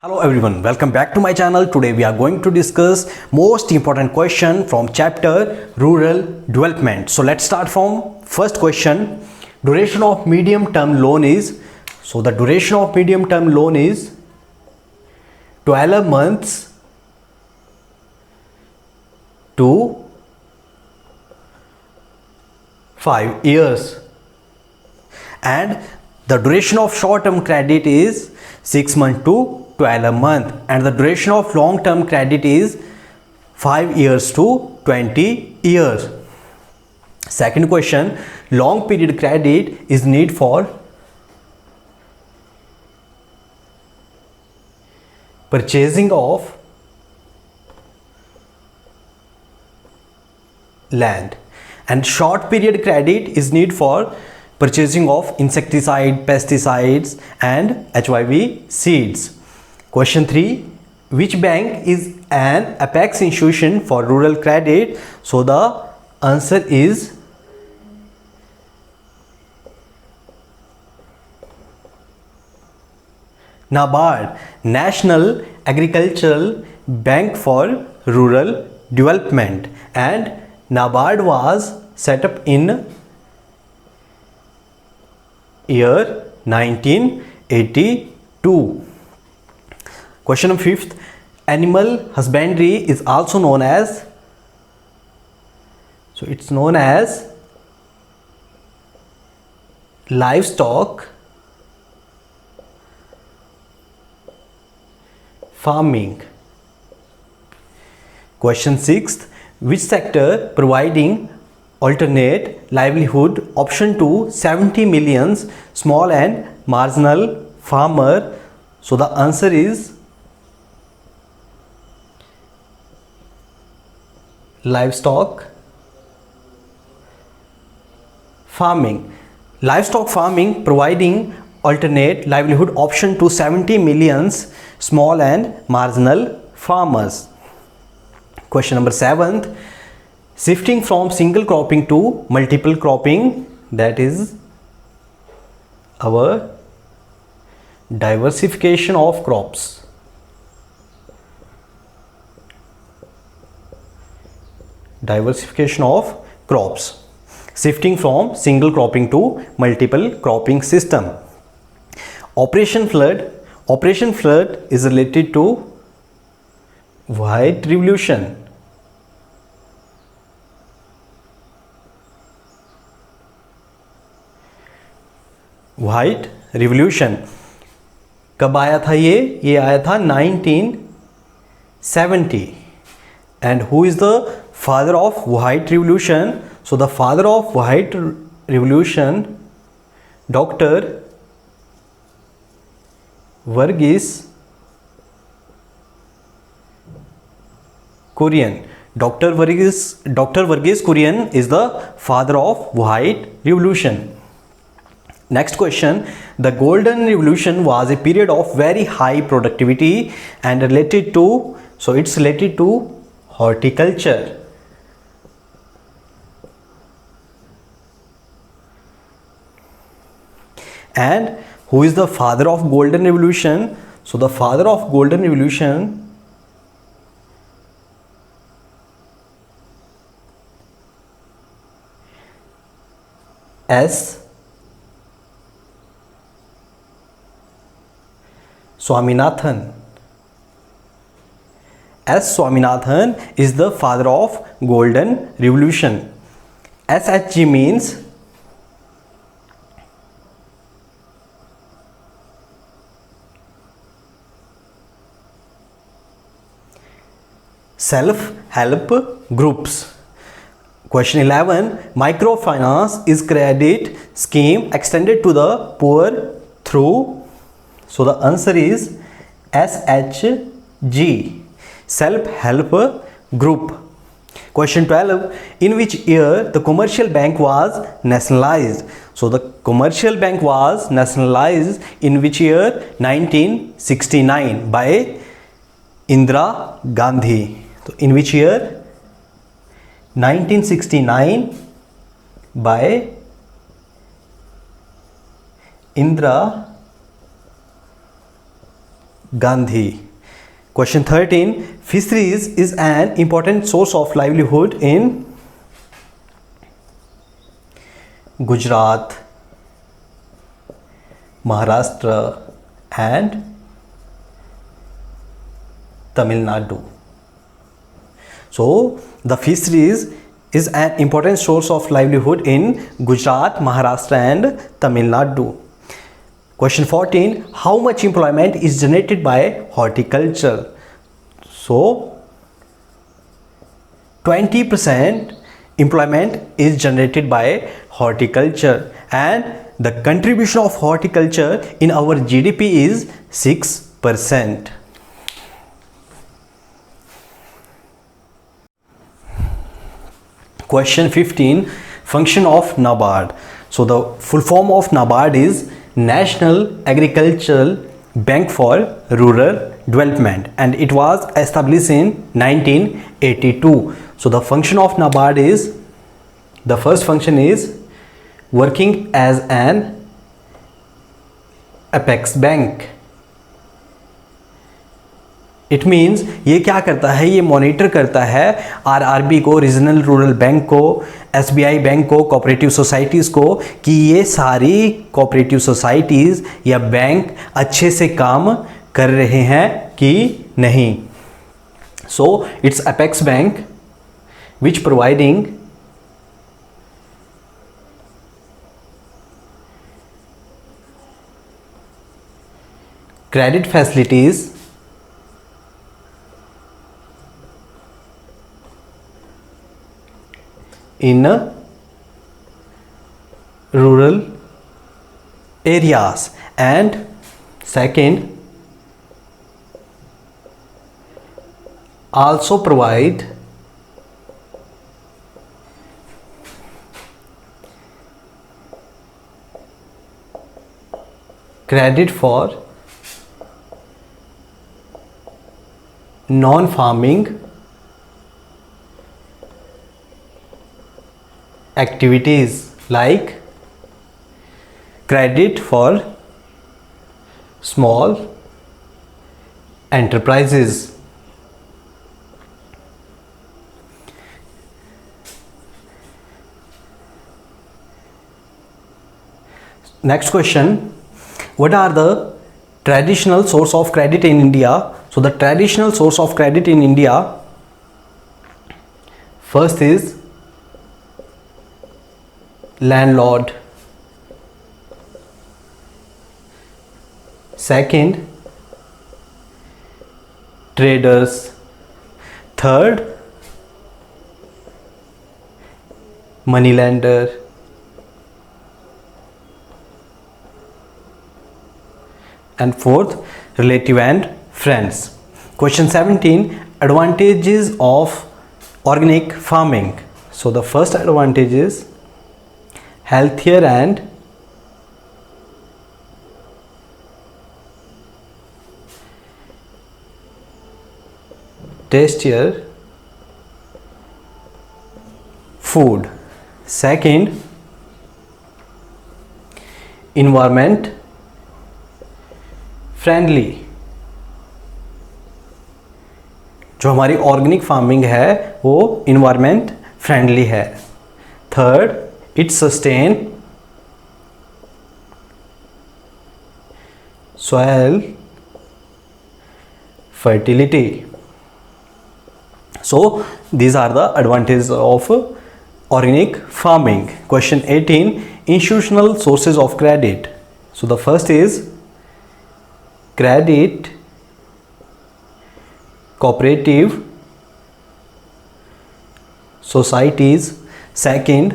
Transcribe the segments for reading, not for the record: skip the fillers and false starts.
Hello everyone, welcome back to my channel. Today we are going to discuss most important question from chapter Rural Development. So let's start from first question. Duration of medium term loan is, so the duration of medium term loan is 12 months to 5 years, and the duration of short term credit is 6 months to 12 months, and the duration of long term credit is 5 years to 20 years. Second question, long period credit is need for purchasing of land, and short period credit is need for purchasing of insecticide, pesticides and HIV seeds. Question 3, which bank is an apex institution for rural credit? So the answer is NABARD, National Agricultural Bank for Rural Development, and NABARD was set up in year 1982. Question number 5th, animal husbandry is also known as, so it's known as livestock farming. Question 6th, which sector providing alternate livelihood option to 70 million small and marginal farmer? So the answer is livestock farming. Livestock farming providing alternate livelihood option to 70 million small and marginal farmers. Question number 7th, shifting from single cropping to multiple cropping, that is our diversification of crops. Diversification of crops, shifting from single cropping to multiple cropping system. Operation Flood is related to White Revolution. White Revolution कब आया था? ये आया था 1970. And who is the father of White Revolution? So the father of White Revolution, Dr. Verghese Kurian. Dr. Verghese Kurian is the father of White Revolution. Next question, the Golden Revolution was a period of very high productivity and related to, so it's related to horticulture. And who is the father of Golden Revolution? So the father of Golden Revolution S. Swaminathan. S. Swaminathan is the father of Golden Revolution. SHG means self-help groups. Question 11, microfinance is credit scheme extended to the poor through, so the answer is SHG, self-help group. Question 12, in which year the commercial bank was nationalized? So the commercial bank was nationalized in which year? 1969 by Indira Gandhi. So in which year? 1969 by Indira Gandhi. Question 13. Fisheries is an important source of livelihood in Gujarat, Maharashtra and Tamil Nadu. So the fisheries is an important source of livelihood in Gujarat, Maharashtra and Tamil Nadu. Question 14. How much employment is generated by horticulture? So 20% employment is generated by horticulture, and the contribution of horticulture in our GDP is 6%. Question 15. Function of NABARD. So the full form of NABARD is National Agricultural Bank for Rural Development, and it was established in 1982. So the function of NABARD is, the first function is working as an apex bank. It means ये क्या करता है, ये monitor करता है RRB को, regional rural bank को, SBI bank को, कोऑपरेटिव सोसाइटीज़ को, कि ये सारी कोऑपरेटिव सोसाइटीज़ या बैंक अच्छे से काम कर रहे हैं कि नहीं. So it's apex bank which providing credit facilities in rural areas, and second also provide credit for non-farming activities like credit for small enterprises. Next question. What are the traditional source of credit in India? So the traditional source of credit in India, first is landlord, second traders, third moneylender, and fourth relative and friends. Question 17. Advantages of organic farming. So the first advantage is healthier and tastier food. Second, environment friendly. जो हमारी organic farming है वो environment friendly है. Third, it sustain soil fertility. So these are the advantages of organic farming. Question 18. Institutional sources of credit. So the first is credit cooperative societies. Second,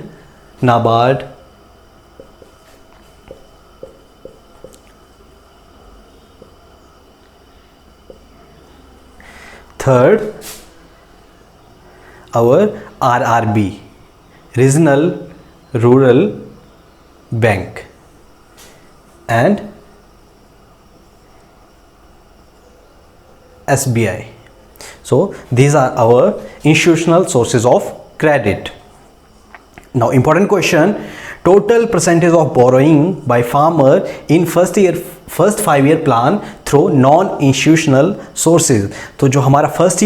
NABARD. Third, our RRB, Regional Rural Bank, and SBI. So these are our institutional sources of credit. Now important question, total percentage of borrowing by farmer in first 5 year plan through non institutional sources. तो जो हमारा first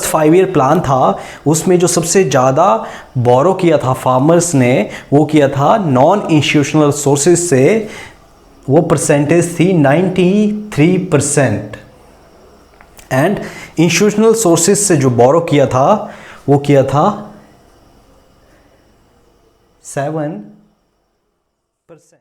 5 year plan था उसमें जो सबसे ज़्यादा बोरो किया था फार्मर्स ने वो किया था नॉन इंस्टीट्यूशनल सोर्सेज से, वो परसेंटेज थी 93%। एंड इंस्टीट्यूशनल सोर्सेज से जो बोरो किया था वो किया था 7%।